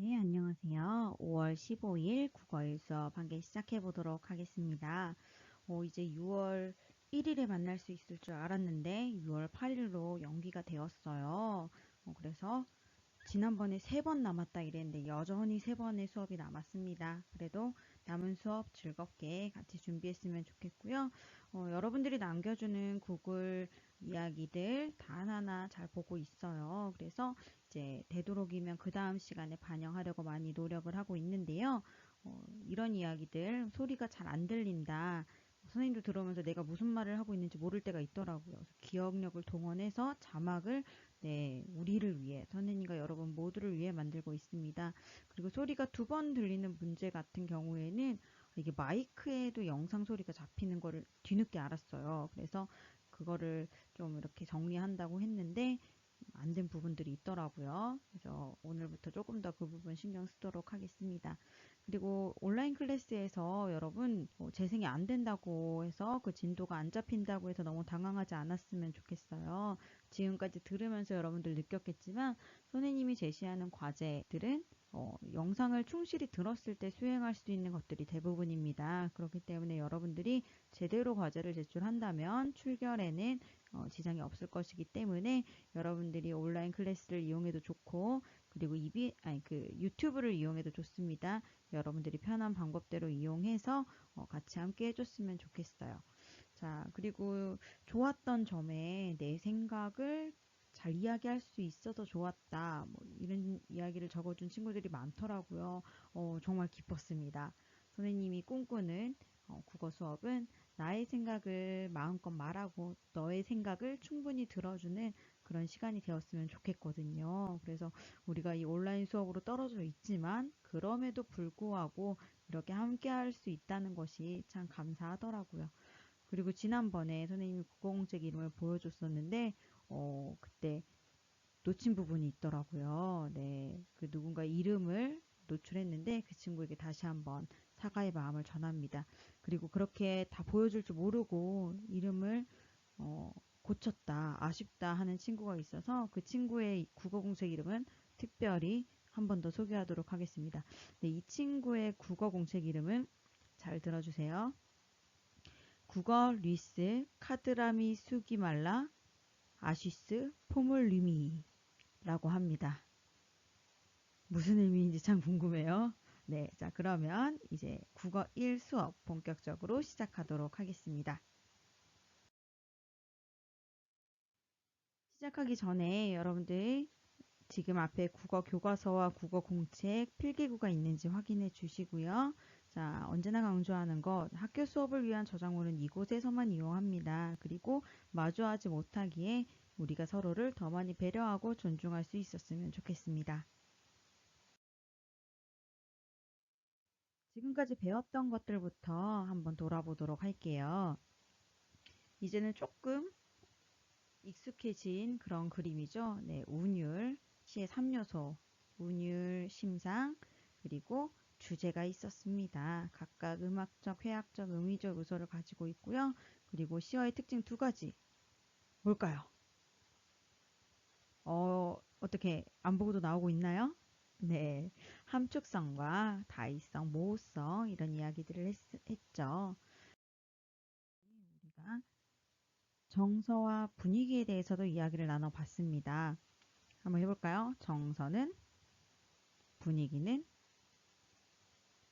네, 안녕하세요. 5월 15일 국어일 수업 함께 시작해 보도록 하겠습니다. 이제 6월 1일에 만날 수 있을 줄 알았는데 6월 8일로 연기가 되었어요. 그래서 지난번에 3번 남았다 이랬는데 여전히 3번의 수업이 남았습니다. 그래도 남은 수업 즐겁게 같이 준비했으면 좋겠고요. 여러분들이 남겨주는 구글 이야기들 다 하나하나 잘 보고 있어요. 그래서 이제 되도록이면 그 다음 시간에 반영하려고 많이 노력을 하고 있는데요. 이런 이야기들 소리가 잘 안 들린다. 선생님도 들으면서 내가 무슨 말을 하고 있는지 모를 때가 있더라고요. 그래서 기억력을 동원해서 자막을 우리를 위해 선생님과 여러분 모두를 위해 만들고 있습니다. 그리고 소리가 2번 들리는 문제 같은 경우에는 이게 마이크에도 영상 소리가 잡히는 거를 뒤늦게 알았어요. 그래서 그거를 좀 이렇게 정리한다고 했는데 안 된 부분들이 있더라고요. 그래서 오늘부터 조금 더 그 부분 신경 쓰도록 하겠습니다. 그리고 온라인 클래스에서 여러분 재생이 안 된다고 해서 그 진도가 안 잡힌다고 해서 너무 당황하지 않았으면 좋겠어요. 지금까지 들으면서 여러분들 느꼈겠지만 선생님이 제시하는 과제들은 영상을 충실히 들었을 때 수행할 수 있는 것들이 대부분입니다. 그렇기 때문에 여러분들이 제대로 과제를 제출한다면 출결에는 지장이 없을 것이기 때문에 여러분들이 온라인 클래스를 이용해도 좋고 그리고 유튜브를 이용해도 좋습니다. 여러분들이 편한 방법대로 이용해서 같이 함께 해줬으면 좋겠어요. 자, 그리고 좋았던 점에 내 생각을 잘 이야기할 수 있어서 좋았다. 뭐 이런 이야기를 적어준 친구들이 많더라고요. 정말 기뻤습니다. 선생님이 꿈꾸는 국어 수업은 나의 생각을 마음껏 말하고 너의 생각을 충분히 들어주는 그런 시간이 되었으면 좋겠거든요. 그래서 우리가 이 온라인 수업으로 떨어져 있지만 그럼에도 불구하고 이렇게 함께 할 수 있다는 것이 참 감사하더라고요. 그리고 지난번에 선생님이 국어공책 이름을 보여줬었는데 그때 놓친 부분이 있더라고요. 네, 그 누군가 이름을 노출했는데 그 친구에게 다시 한번 사과의 마음을 전합니다. 그리고 그렇게 다 보여줄 줄 모르고 이름을 고쳤다, 아쉽다 하는 친구가 있어서 그 친구의 국어공책 이름은 특별히 한 번 더 소개하도록 하겠습니다. 네, 이 친구의 국어공책 이름은 잘 들어주세요. 국어 리스 카드라미 수기말라 아쉬스 포물리미 라고 합니다. 무슨 의미인지 참 궁금해요. 네, 자 그러면 이제 국어 1 수업 본격적으로 시작하도록 하겠습니다. 시작하기 전에 여러분들 지금 앞에 국어 교과서와 국어 공책 필기구가 있는지 확인해 주시고요. 자, 언제나 강조하는 것, 학교 수업을 위한 저작물은 이곳에서만 이용합니다. 그리고 마주하지 못하기에 우리가 서로를 더 많이 배려하고 존중할 수 있었으면 좋겠습니다. 지금까지 배웠던 것들부터 한번 돌아보도록 할게요. 이제는 조금 익숙해진 그런 그림이죠. 네, 운율, 시의 3요소, 운율, 심상, 그리고 주제가 있었습니다. 각각 음악적, 회학적, 의미적 요소를 가지고 있고요. 그리고 시어의 특징 2가지. 뭘까요? 어떻게 안 보고도 나오고 있나요? 네, 함축성과 다의성, 모호성 이런 이야기들을 했죠. 우리가 정서와 분위기에 대해서도 이야기를 나눠봤습니다. 한번 해볼까요? 정서는, 분위기는,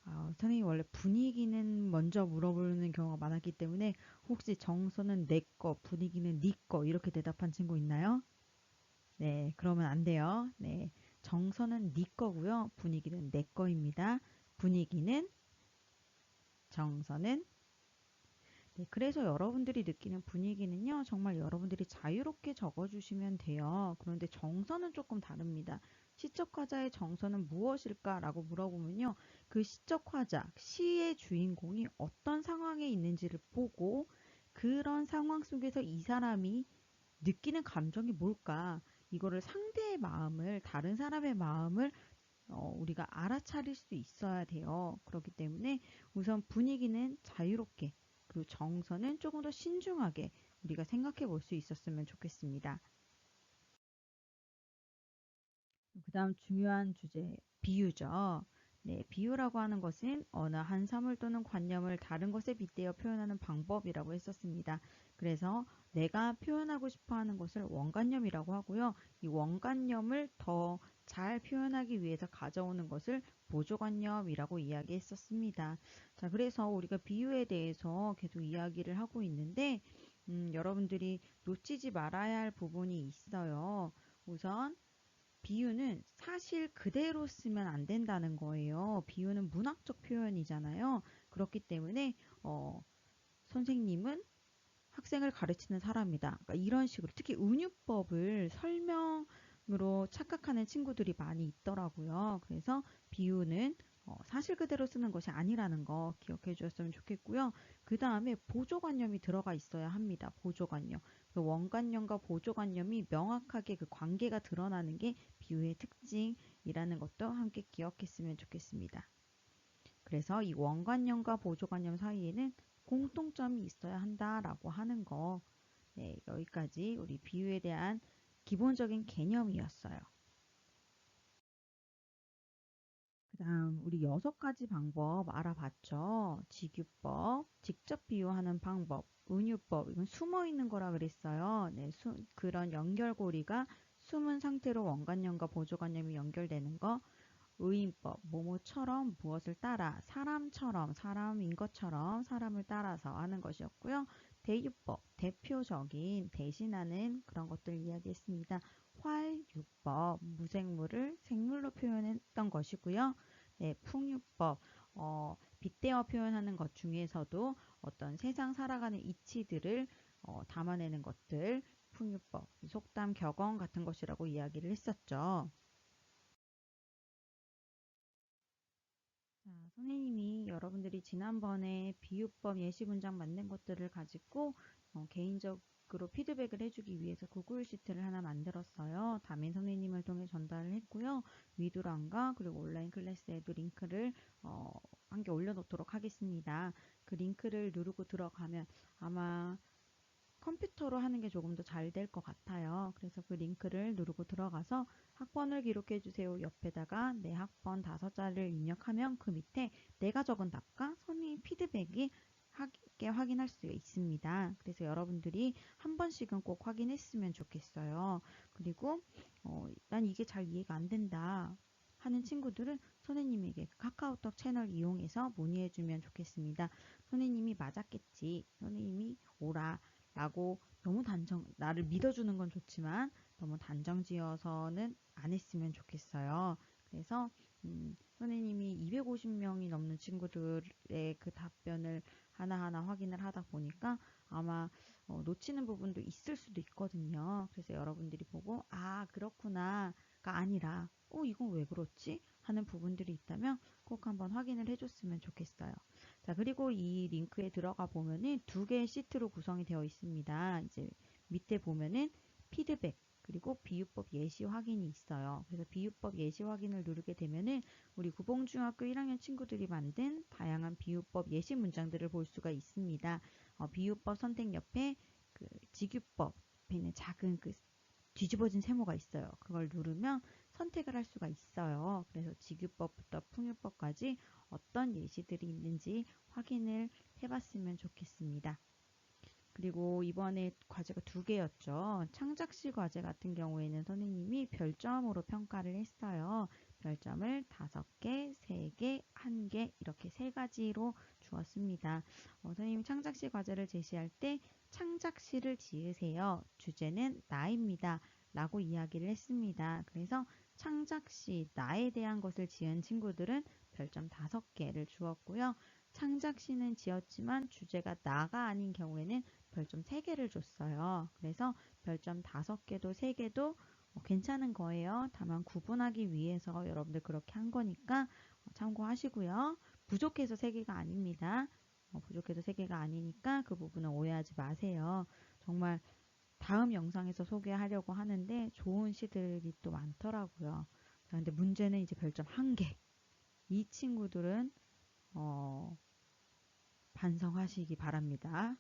선생님이 원래 분위기는 먼저 물어보는 경우가 많았기 때문에 혹시 정서는 내 거, 분위기는 네 거 이렇게 대답한 친구 있나요? 네, 그러면 안 돼요. 네, 정서는 네 거고요. 분위기는 내 거입니다. 분위기는, 정서는 네, 그래서 여러분들이 느끼는 분위기는요, 정말 여러분들이 자유롭게 적어주시면 돼요. 그런데 정서는 조금 다릅니다. 시적 화자의 정서는 무엇일까라고 물어보면요, 그 시적 화자, 시의 주인공이 어떤 상황에 있는지를 보고 그런 상황 속에서 이 사람이 느끼는 감정이 뭘까? 이거를 상대의 마음을, 다른 사람의 마음을 우리가 알아차릴 수 있어야 돼요. 그렇기 때문에 우선 분위기는 자유롭게 그리고 정서는 조금 더 신중하게 우리가 생각해 볼 수 있었으면 좋겠습니다. 그 다음 중요한 주제 비유죠. 네, 비유라고 하는 것은 어느 한 사물 또는 관념을 다른 것에 빗대어 표현하는 방법이라고 했었습니다. 그래서 내가 표현하고 싶어 하는 것을 원관념이라고 하고요. 이 원관념을 더 잘 표현하기 위해서 가져오는 것을 보조관념이라고 이야기했었습니다. 자, 그래서 우리가 비유에 대해서 계속 이야기를 하고 있는데, 여러분들이 놓치지 말아야 할 부분이 있어요. 우선 비유는 사실 그대로 쓰면 안 된다는 거예요. 비유는 문학적 표현이잖아요. 그렇기 때문에 선생님은 학생을 가르치는 사람이다. 그러니까 이런 식으로 특히 은유법을 설명으로 착각하는 친구들이 많이 있더라고요. 그래서 비유는 사실 그대로 쓰는 것이 아니라는 거 기억해 주셨으면 좋겠고요. 그 다음에 보조관념이 들어가 있어야 합니다. 보조관념. 그 원관념과 보조관념이 명확하게 그 관계가 드러나는 게 비유의 특징이라는 것도 함께 기억했으면 좋겠습니다. 그래서 이 원관념과 보조관념 사이에는 공통점이 있어야 한다라고 하는 거. 네, 여기까지 우리 비유에 대한 기본적인 개념이었어요. 그다음 우리 6가지 방법 알아봤죠. 직유법, 직접 비유하는 방법, 은유법, 이건 숨어 있는 거라 그랬어요. 네, 그런 연결고리가 숨은 상태로 원관념과 보조관념이 연결되는 거. 의인법, 뭐뭐처럼 무엇을 따라, 사람처럼, 사람인 것처럼 사람을 따라서 하는 것이었고요. 대유법, 대표적인 대신하는 그런 것들 이야기했습니다. 활유법, 무생물을 생물로 표현했던 것이고요. 네, 풍유법, 빗대어 표현하는 것 중에서도 어떤 세상 살아가는 이치들을 담아내는 것들, 풍유법, 속담, 격언 같은 것이라고 이야기를 했었죠. 자, 선생님이 여러분들이 지난번에 비유법 예시 문장 만든 것들을 가지고 개인적으로 피드백을 해주기 위해서 구글 시트를 하나 만들었어요. 담임 선생님을 통해 전달을 했고요. 위두랑과 그리고 온라인 클래스에도 링크를 함께 올려놓도록 하겠습니다. 그 링크를 누르고 들어가면 아마 컴퓨터로 하는 게 조금 더 잘 될 것 같아요. 그래서 그 링크를 누르고 들어가서 학번을 기록해 주세요. 옆에다가 내 학번 5자를 입력하면 그 밑에 내가 적은 답과 선생님 피드백이 함께 확인할 수 있습니다. 그래서 여러분들이 한 번씩은 꼭 확인했으면 좋겠어요. 그리고 난 이게 잘 이해가 안 된다 하는 친구들은 선생님에게 카카오톡 채널 이용해서 문의해주면 좋겠습니다. 선생님이 맞았겠지. 선생님이 오라. 라고 너무 나를 믿어주는 건 좋지만 너무 단정 지어서는 안 했으면 좋겠어요. 그래서 선생님이 250명이 넘는 친구들의 그 답변을 하나하나 확인을 하다 보니까 아마 놓치는 부분도 있을 수도 있거든요. 그래서 여러분들이 보고 아 그렇구나가 아니라 이건 왜 그렇지? 하는 부분들이 있다면 꼭 한번 확인을 해줬으면 좋겠어요. 자, 그리고 이 링크에 들어가 보면은 2개의 시트로 구성이 되어 있습니다. 이제 밑에 보면은 피드백, 그리고 비유법 예시 확인이 있어요. 그래서 비유법 예시 확인을 누르게 되면은 우리 구봉중학교 1학년 친구들이 만든 다양한 비유법 예시 문장들을 볼 수가 있습니다. 비유법 선택 옆에 그 직유법에 있는 작은 그 뒤집어진 세모가 있어요. 그걸 누르면 선택을 할 수가 있어요. 그래서 직유법부터 풍유법까지 어떤 예시들이 있는지 확인을 해봤으면 좋겠습니다. 그리고 이번에 과제가 2개였죠. 창작시 과제 같은 경우에는 선생님이 별점으로 평가를 했어요. 별점을 5개, 3개, 1개 이렇게 3가지로 주었습니다. 선생님이 창작시 과제를 제시할 때 창작시를 지으세요. 주제는 나입니다. 라고 이야기를 했습니다. 그래서 창작시, 나에 대한 것을 지은 친구들은 별점 5개를 주었고요. 창작시는 지었지만 주제가 나가 아닌 경우에는 별점 3개를 줬어요. 그래서 별점 5개도 3개도 괜찮은 거예요. 다만 구분하기 위해서 여러분들 그렇게 한 거니까 참고하시고요. 부족해서 3개가 아닙니다. 부족해서 3개가 아니니까 그 부분은 오해하지 마세요. 정말 다음 영상에서 소개하려고 하는데 좋은 시들이 또 많더라고요. 근데 문제는 이제 별점 1개. 이 친구들은 반성하시기 바랍니다.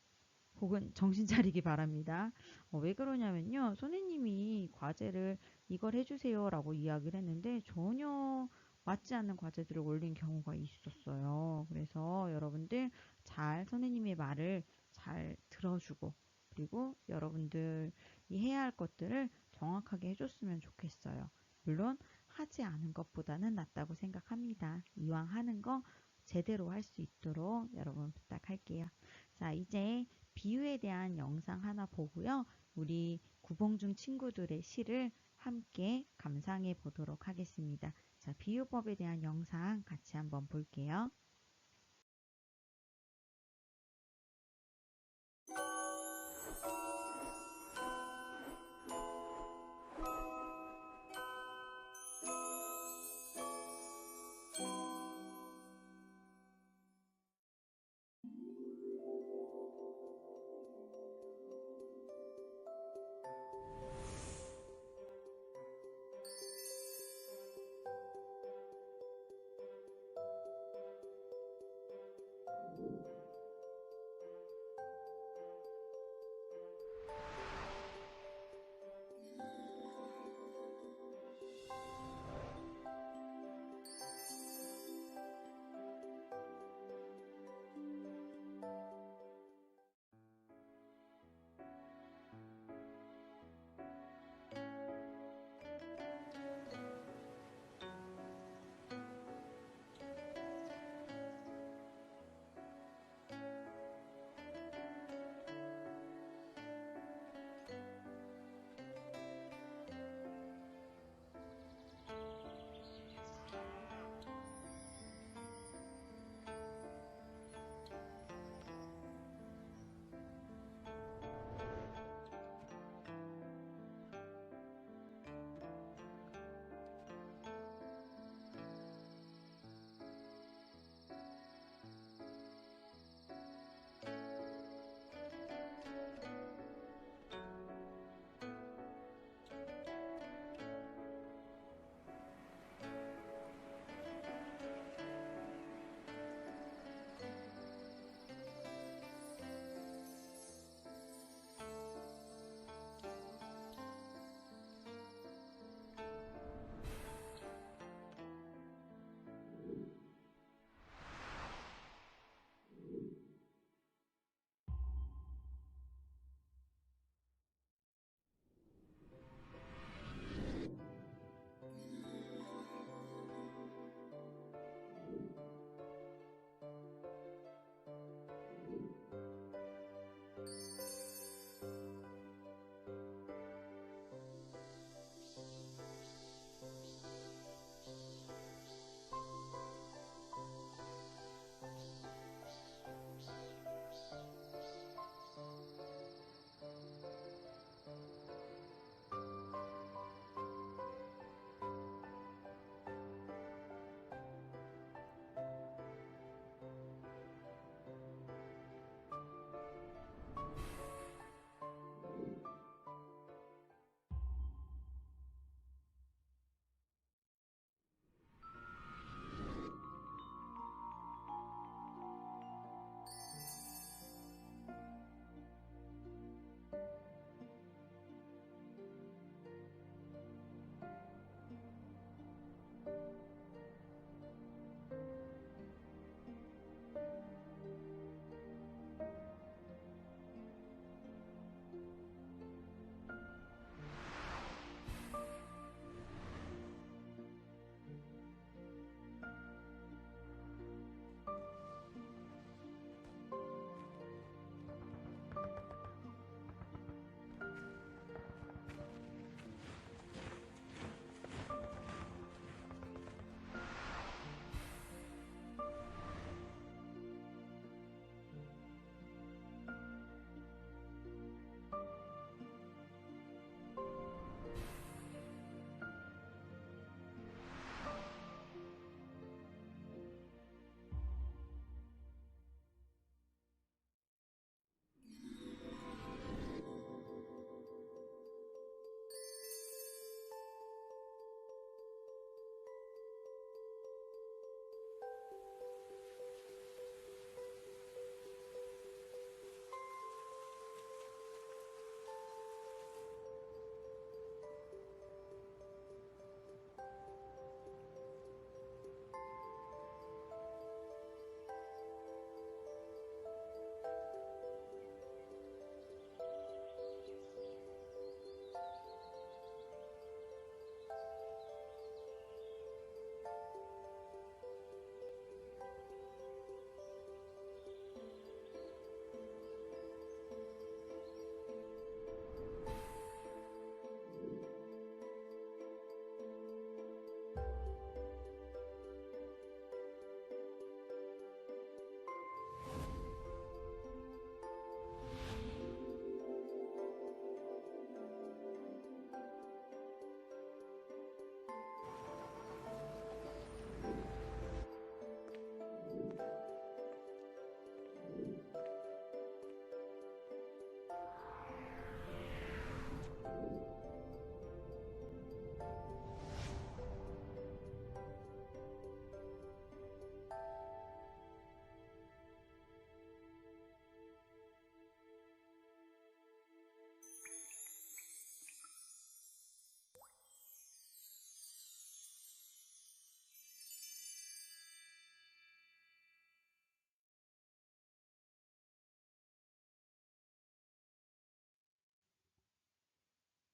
혹은 정신 차리기 바랍니다. 왜 그러냐면요. 선생님이 과제를 이걸 해주세요 라고 이야기를 했는데 전혀 맞지 않는 과제들을 올린 경우가 있었어요. 그래서 여러분들 잘 선생님의 말을 잘 들어주고 그리고 여러분들이 해야 할 것들을 정확하게 해줬으면 좋겠어요. 물론 하지 않은 것보다는 낫다고 생각합니다. 이왕 하는 거 제대로 할 수 있도록 여러분 부탁할게요. 자, 이제 비유에 대한 영상 하나 보고요. 우리 구봉중 친구들의 시를 함께 감상해 보도록 하겠습니다. 자, 비유법에 대한 영상 같이 한번 볼게요.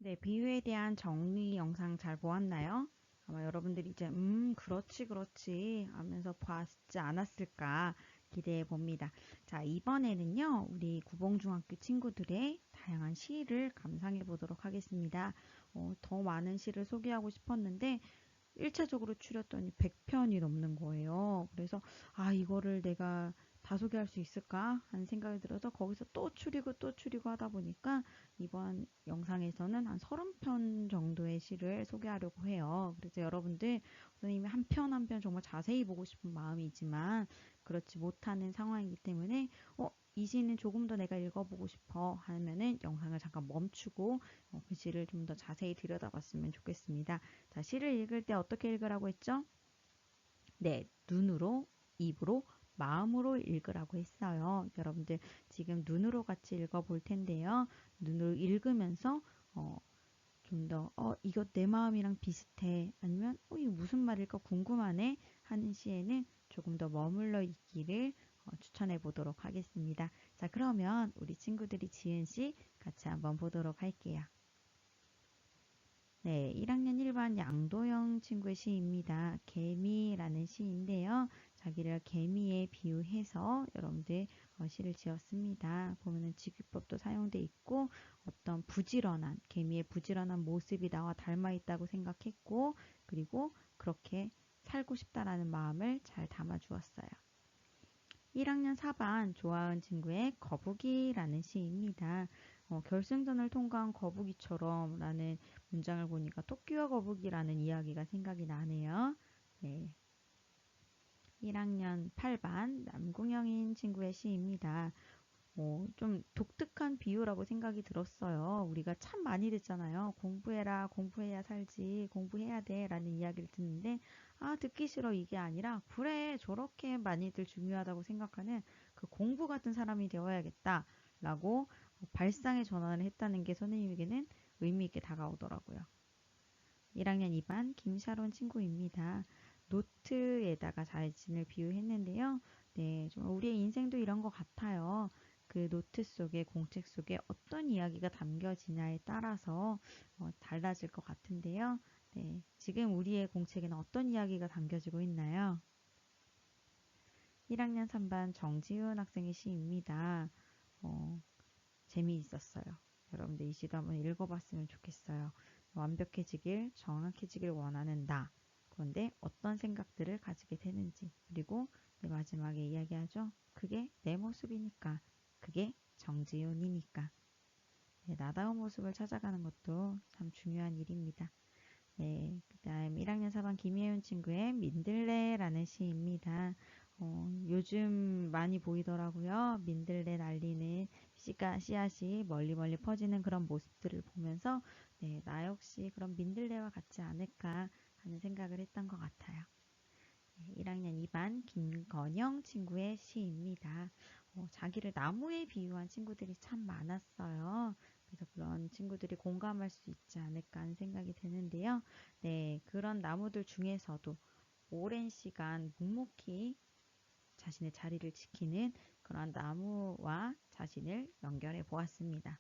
네, 비유에 대한 정리 영상 잘 보았나요? 아마 여러분들이 이제, 그렇지, 그렇지 하면서 보았지 않았을까 기대해 봅니다. 자, 이번에는요, 우리 구봉중학교 친구들의 다양한 시를 감상해 보도록 하겠습니다. 더 많은 시를 소개하고 싶었는데, 1차적으로 추렸더니 100편이 넘는 거예요. 그래서 이거를 내가 다 소개할 수 있을까 하는 생각이 들어서 거기서 또 추리고 또 추리고 하다 보니까 이번 영상에서는 한 30편 정도의 시를 소개하려고 해요. 그래서 여러분들 선생님이 한 편 한 편 정말 자세히 보고 싶은 마음이지만 그렇지 못하는 상황이기 때문에 이 시는 조금 더 내가 읽어보고 싶어 하면은 영상을 잠깐 멈추고 그 시를 좀 더 자세히 들여다봤으면 좋겠습니다. 자, 시를 읽을 때 어떻게 읽으라고 했죠? 네, 눈으로, 입으로, 마음으로 읽으라고 했어요. 여러분들 지금 눈으로 같이 읽어볼 텐데요. 눈으로 읽으면서 좀 더 이거 내 마음이랑 비슷해. 아니면 이거 무슨 말일까 궁금하네 하는 시에는 조금 더 머물러 있기를 추천해 보도록 하겠습니다. 자, 그러면 우리 친구들이 지은 시 같이 한번 보도록 할게요. 네, 1학년 1반 양도영 친구의 시입니다. 개미라는 시인데요. 자기를 개미에 비유해서 여러분들 시를 지었습니다. 보면은 직유법도 사용돼 있고 어떤 부지런한 개미의 부지런한 모습이 나와 닮아 있다고 생각했고 그리고 그렇게 살고 싶다라는 마음을 잘 담아 주었어요. 1학년 4반 조아은 친구의 거북이라는 시입니다. 결승전을 통과한 거북이처럼 라는 문장을 보니까 토끼와 거북이라는 이야기가 생각이 나네요. 네. 1학년 8반 남궁영인 친구의 시입니다. 좀 독특한 비유라고 생각이 들었어요. 우리가 참 많이 듣잖아요. 공부해라, 공부해야 살지, 공부해야 돼 라는 이야기를 듣는데 듣기 싫어 이게 아니라 그래 저렇게 많이들 중요하다고 생각하는 그 공부 같은 사람이 되어야겠다 라고 발상의 전환을 했다는 게 선생님에게는 의미 있게 다가오더라고요. 1학년 2반 김샤론 친구입니다. 노트에다가 자신을 비유했는데요. 네, 좀 우리의 인생도 이런 것 같아요. 그 노트 속에 공책 속에 어떤 이야기가 담겨지냐에 따라서 달라질 것 같은데요. 네, 지금 우리의 공책에는 어떤 이야기가 담겨지고 있나요? 1학년 3반 정지훈 학생의 시입니다. 어, 재미있었어요. 여러분들 이 시도 한번 읽어봤으면 좋겠어요. 완벽해지길, 정확해지길 원하는 나. 그런데 어떤 생각들을 가지게 되는지. 그리고 마지막에 이야기하죠. 그게 내 모습이니까. 그게 정지훈이니까. 네, 나다운 모습을 찾아가는 것도 참 중요한 일입니다. 네, 그 다음 1학년 4반 김예윤 친구의 민들레라는 시입니다. 요즘 많이 보이더라고요. 민들레 날리는 씨앗이 멀리 멀리 퍼지는 그런 모습들을 보면서 네, 나 역시 그런 민들레와 같지 않을까 하는 생각을 했던 것 같아요. 1학년 2반 김건영 친구의 시입니다. 자기를 나무에 비유한 친구들이 참 많았어요. 그래서 그런 친구들이 공감할 수 있지 않을까 하는 생각이 드는데요. 네, 그런 나무들 중에서도 오랜 시간 묵묵히 자신의 자리를 지키는 그런 나무와 자신을 연결해 보았습니다.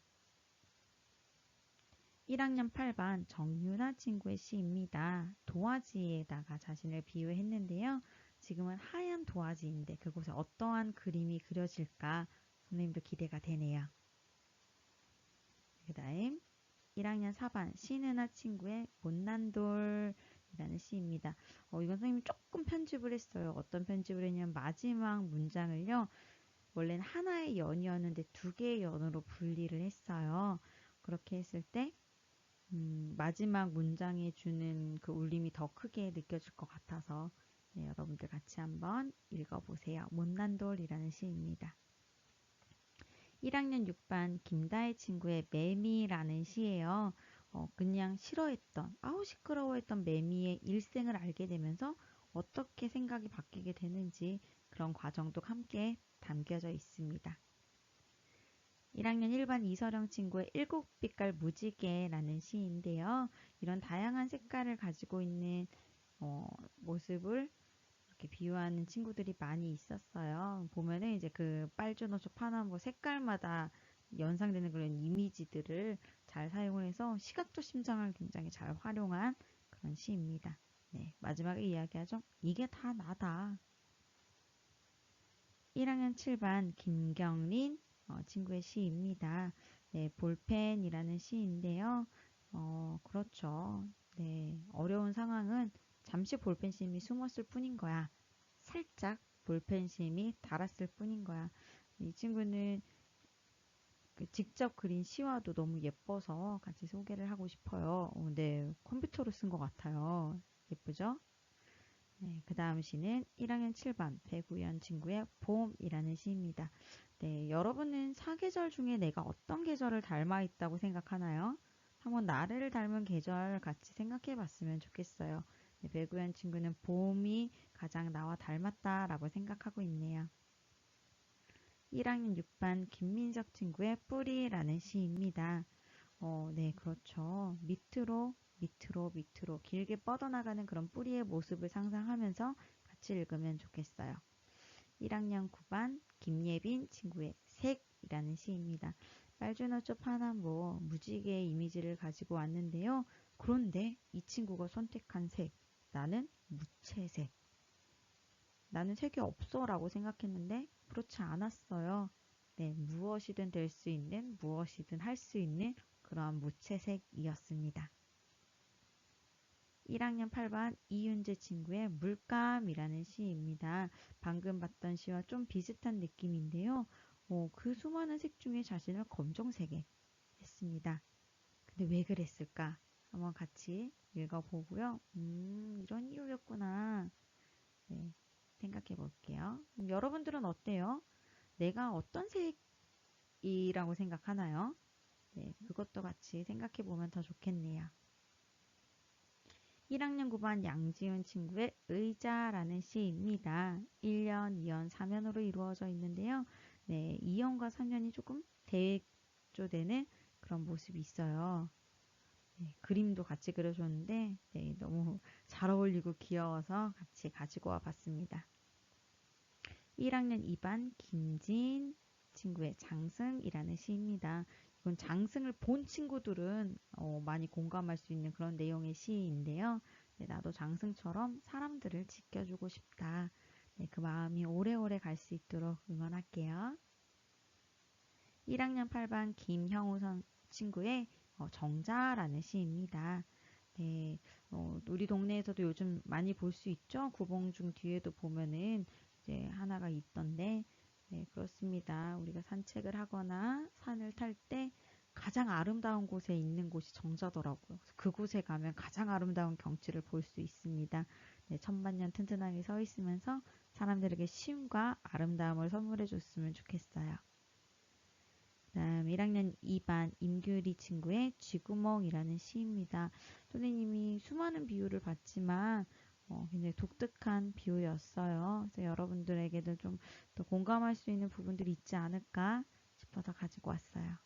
1학년 8반 정유나 친구의 시입니다. 도화지에다가 자신을 비유했는데요. 지금은 하얀 도화지인데 그곳에 어떠한 그림이 그려질까 선생님도 기대가 되네요. 그 다음 1학년 4반 신은아 친구의 못난 돌이라는 시입니다. 이건 선생님이 조금 편집을 했어요. 어떤 편집을 했냐면 마지막 문장을요. 원래는 하나의 연이었는데 두 개의 연으로 분리를 했어요. 그렇게 했을 때 마지막 문장에 주는 그 울림이 더 크게 느껴질 것 같아서 네, 여러분들 같이 한번 읽어보세요. 못난 돌이라는 시입니다. 1학년 6반 김다혜 친구의 매미라는 시예요. 그냥 싫어했던, 시끄러워했던 매미의 일생을 알게 되면서 어떻게 생각이 바뀌게 되는지 그런 과정도 함께 담겨져 있습니다. 1학년 1반 이서령 친구의 일곱 빛깔 무지개라는 시인데요. 이런 다양한 색깔을 가지고 있는 모습을 이렇게 비유하는 친구들이 많이 있었어요. 보면은 이제 그 빨주노초 파남보 색깔마다 연상되는 그런 이미지들을 잘 사용을 해서 시각적 심장을 굉장히 잘 활용한 그런 시입니다. 네, 마지막에 이야기하죠. 이게 다 나다. 1학년 7반 김경린 친구의 시입니다. 네, 볼펜이라는 시인데요. 그렇죠. 네, 어려운 상황은 잠시 볼펜심이 숨었을 뿐인 거야. 살짝 볼펜심이 달았을 뿐인 거야. 이 친구는 그 직접 그린 시와도 너무 예뻐서 같이 소개를 하고 싶어요. 네, 컴퓨터로 쓴 것 같아요. 예쁘죠? 네, 그 다음 시는 1학년 7반 배구연 친구의 봄이라는 시입니다. 네, 여러분은 사계절 중에 내가 어떤 계절을 닮아 있다고 생각하나요? 한번 나를 닮은 계절 같이 생각해 봤으면 좋겠어요. 네, 배구연 친구는 봄이 가장 나와 닮았다라고 생각하고 있네요. 1학년 6반 김민석 친구의 뿌리라는 시입니다. 네, 그렇죠. 밑으로 길게 뻗어나가는 그런 뿌리의 모습을 상상하면서 같이 읽으면 좋겠어요. 1학년 9반 김예빈 친구의 색이라는 시입니다. 빨주노초 파남보 무지개의 이미지를 가지고 왔는데요. 그런데 이 친구가 선택한 색, 나는 무채색. 나는 색이 없어 라고 생각했는데 그렇지 않았어요. 네, 무엇이든 될 수 있는, 무엇이든 할 수 있는 그러한 무채색이었습니다. 1학년 8반 이윤재 친구의 물감이라는 시입니다. 방금 봤던 시와 좀 비슷한 느낌인데요. 그 수많은 색 중에 자신을 검정색에 했습니다. 근데 왜 그랬을까? 한번 같이 읽어보고요. 이런 이유였구나. 네, 생각해 볼게요. 여러분들은 어때요? 내가 어떤 색이라고 생각하나요? 네, 그것도 같이 생각해 보면 더 좋겠네요. 1학년 9반 양지훈 친구의 의자라는 시입니다. 1년, 2년, 4년으로 이루어져 있는데요. 네, 2년과 3년이 조금 대조되는 그런 모습이 있어요. 네, 그림도 같이 그려줬는데 네, 너무 잘 어울리고 귀여워서 같이 가지고 와 봤습니다. 1학년 2반 김진 친구의 장승이라는 시입니다. 이건 장승을 본 친구들은 많이 공감할 수 있는 그런 내용의 시인데요. 네, 나도 장승처럼 사람들을 지켜주고 싶다. 네, 그 마음이 오래오래 갈 수 있도록 응원할게요. 1학년 8반 김형우 친구의 정자라는 시입니다. 네, 우리 동네에서도 요즘 많이 볼 수 있죠. 구봉중 뒤에도 보면은 이제 하나가 있던데, 네, 그렇습니다. 우리가 산책을 하거나 산을 탈 때 가장 아름다운 곳에 있는 곳이 정자더라고요. 그곳에 가면 가장 아름다운 경치를 볼 수 있습니다. 네, 천만년 튼튼하게 서 있으면서 사람들에게 쉼과 아름다움을 선물해 줬으면 좋겠어요. 다음 1학년 2반 임규리 친구의 쥐구멍이라는 시입니다. 선생님이 수많은 비유를 봤지만 굉장히 독특한 비유였어요. 그래서 여러분들에게도 좀 더 공감할 수 있는 부분들이 있지 않을까 싶어서 가지고 왔어요.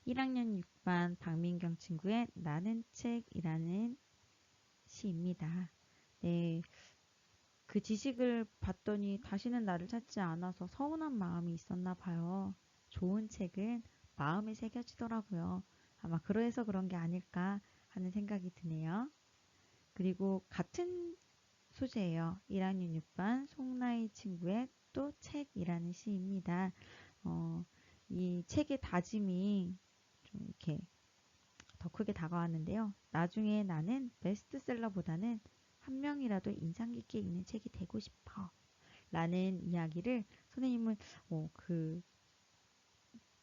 1학년 6반 박민경 친구의 나는 책이라는 시입니다. 네, 그 지식을 봤더니 다시는 나를 찾지 않아서 서운한 마음이 있었나 봐요. 좋은 책은 마음에 새겨지더라고요. 아마 그래서 그런 게 아닐까 하는 생각이 드네요. 그리고 같은 소재예요. 1학년 6반 송나희 친구의 또 책이라는 시입니다. 이 책의 다짐이 좀 이렇게 더 크게 다가왔는데요. 나중에 나는 베스트셀러보다는 한 명이라도 인상 깊게 읽는 책이 되고 싶어. 라는 이야기를 선생님은 그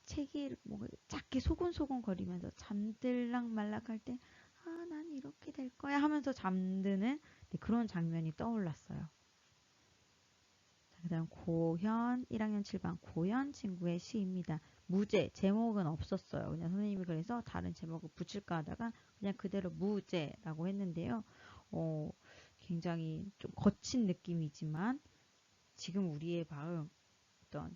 책이 뭐 작게 소곤소곤 거리면서 잠들락 말락 할 때, 아, 난 이렇게 될 거야 하면서 잠드는 네, 그런 장면이 떠올랐어요. 그 다음 고현 1학년 7반 고현 친구의 시입니다. 무제 제목은 없었어요. 그냥 선생님이 그래서 다른 제목을 붙일까 하다가 그냥 그대로 무제라고 했는데요. 굉장히 좀 거친 느낌이지만 지금 우리의 마음 어떤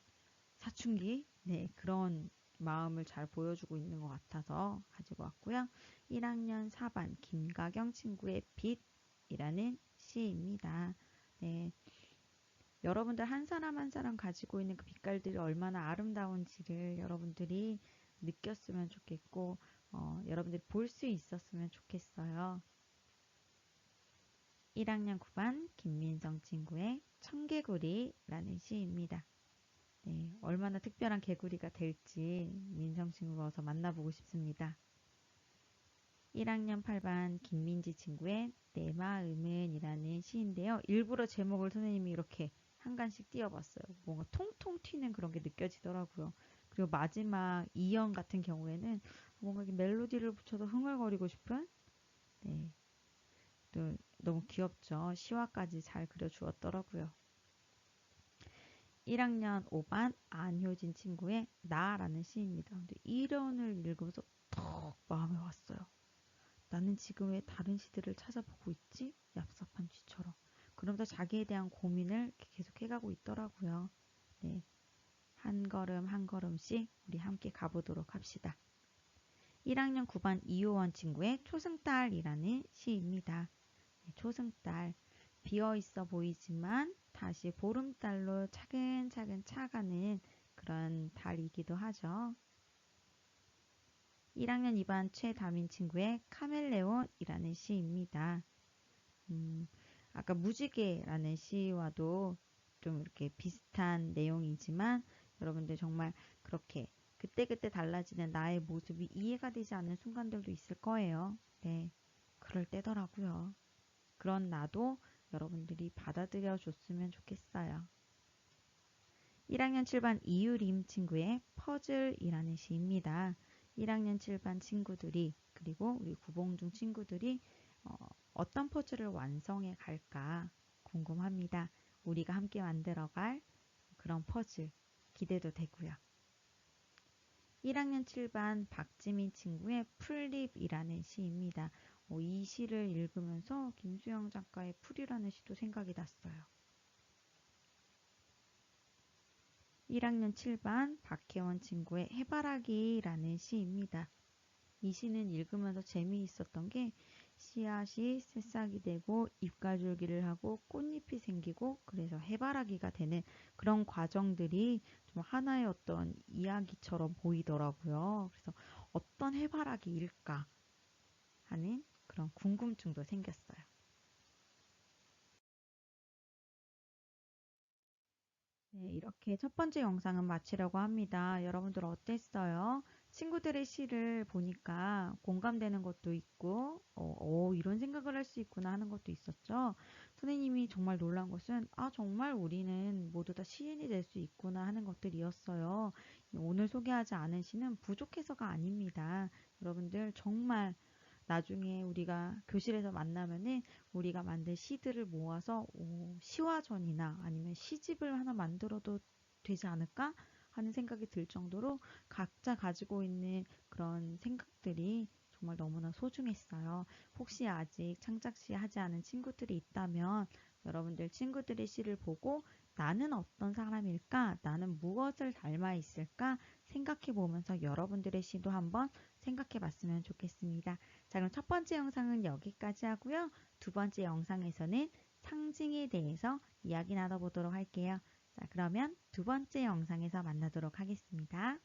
사춘기 네 그런 마음을 잘 보여주고 있는 것 같아서 가지고 왔고요. 1학년 4반 김가경 친구의 빛이라는 시입니다. 네, 여러분들 한 사람 한 사람 가지고 있는 그 빛깔들이 얼마나 아름다운지를 여러분들이 느꼈으면 좋겠고 여러분들이 볼 수 있었으면 좋겠어요. 1학년 9반 김민성 친구의 청개구리라는 시입니다. 네, 얼마나 특별한 개구리가 될지 민성 친구가 어서 만나보고 싶습니다. 1학년 8반 김민지 친구의 내 마음은 이라는 시인데요. 일부러 제목을 선생님이 이렇게 한 간씩 띄워봤어요. 뭔가 통통 튀는 그런 게 느껴지더라고요. 그리고 마지막 이연 같은 경우에는 뭔가 멜로디를 붙여서 흥얼거리고 싶은 네, 또 너무 귀엽죠. 시화까지 잘 그려주었더라고요. 1학년 5반 안효진 친구의 나라는 시입니다. 근데 이 년을 읽으면서 턱 마음에 왔어요. 나는 지금 왜 다른 시들을 찾아보고 있지? 얍삽한 쥐처럼. 그러면서 자기에 대한 고민을 계속 해가고 있더라고요. 네, 한 걸음 한 걸음씩 우리 함께 가보도록 합시다. 1학년 9반 이효원 친구의 초승달이라는 시입니다. 네, 초승달. 비어있어 보이지만 다시 보름달로 차근차근 차가는 그런 달이기도 하죠. 1학년 2반 최다민 친구의 카멜레온이라는 시입니다. 아까 무지개라는 시와도 좀 이렇게 비슷한 내용이지만 여러분들 정말 그렇게 그때그때 달라지는 나의 모습이 이해가 되지 않는 순간들도 있을 거예요. 네, 그럴 때더라고요. 그런 나도 여러분들이 받아들여 줬으면 좋겠어요. 1학년 7반 이유림 친구의 퍼즐이라는 시입니다. 1학년 7반 친구들이 그리고 우리 구봉중 친구들이 어떤 퍼즐을 완성해 갈까 궁금합니다. 우리가 함께 만들어갈 그런 퍼즐 기대도 되고요. 1학년 7반 박지민 친구의 풀립이라는 시입니다. 이 시를 읽으면서 김수영 작가의 풀이라는 시도 생각이 났어요. 1학년 7반 박혜원 친구의 해바라기라는 시입니다. 이 시는 읽으면서 재미있었던 게 씨앗이 새싹이 되고 잎가줄기를 하고 꽃잎이 생기고 그래서 해바라기가 되는 그런 과정들이 좀 하나의 어떤 이야기처럼 보이더라고요. 그래서 어떤 해바라기일까 하는 그런 궁금증도 생겼어요. 네, 이렇게 첫 번째 영상은 마치려고 합니다. 여러분들 어땠어요? 친구들의 시를 보니까 공감되는 것도 있고, 이런 생각을 할 수 있구나 하는 것도 있었죠. 선생님이 정말 놀란 것은, 정말 우리는 모두 다 시인이 될 수 있구나 하는 것들이었어요. 오늘 소개하지 않은 시는 부족해서가 아닙니다. 여러분들 정말 나중에 우리가 교실에서 만나면은 우리가 만든 시들을 모아서 시화전이나 아니면 시집을 하나 만들어도 되지 않을까 하는 생각이 들 정도로 각자 가지고 있는 그런 생각들이 정말 너무나 소중했어요. 혹시 아직 창작시 하지 않은 친구들이 있다면 여러분들 친구들의 시를 보고 나는 어떤 사람일까? 나는 무엇을 닮아 있을까? 생각해 보면서 여러분들의 시도 한번 생각해 봤으면 좋겠습니다. 자, 그럼 첫 번째 영상은 여기까지 하고요. 두 번째 영상에서는 상징에 대해서 이야기 나눠보도록 할게요. 자, 그러면 두 번째 영상에서 만나도록 하겠습니다.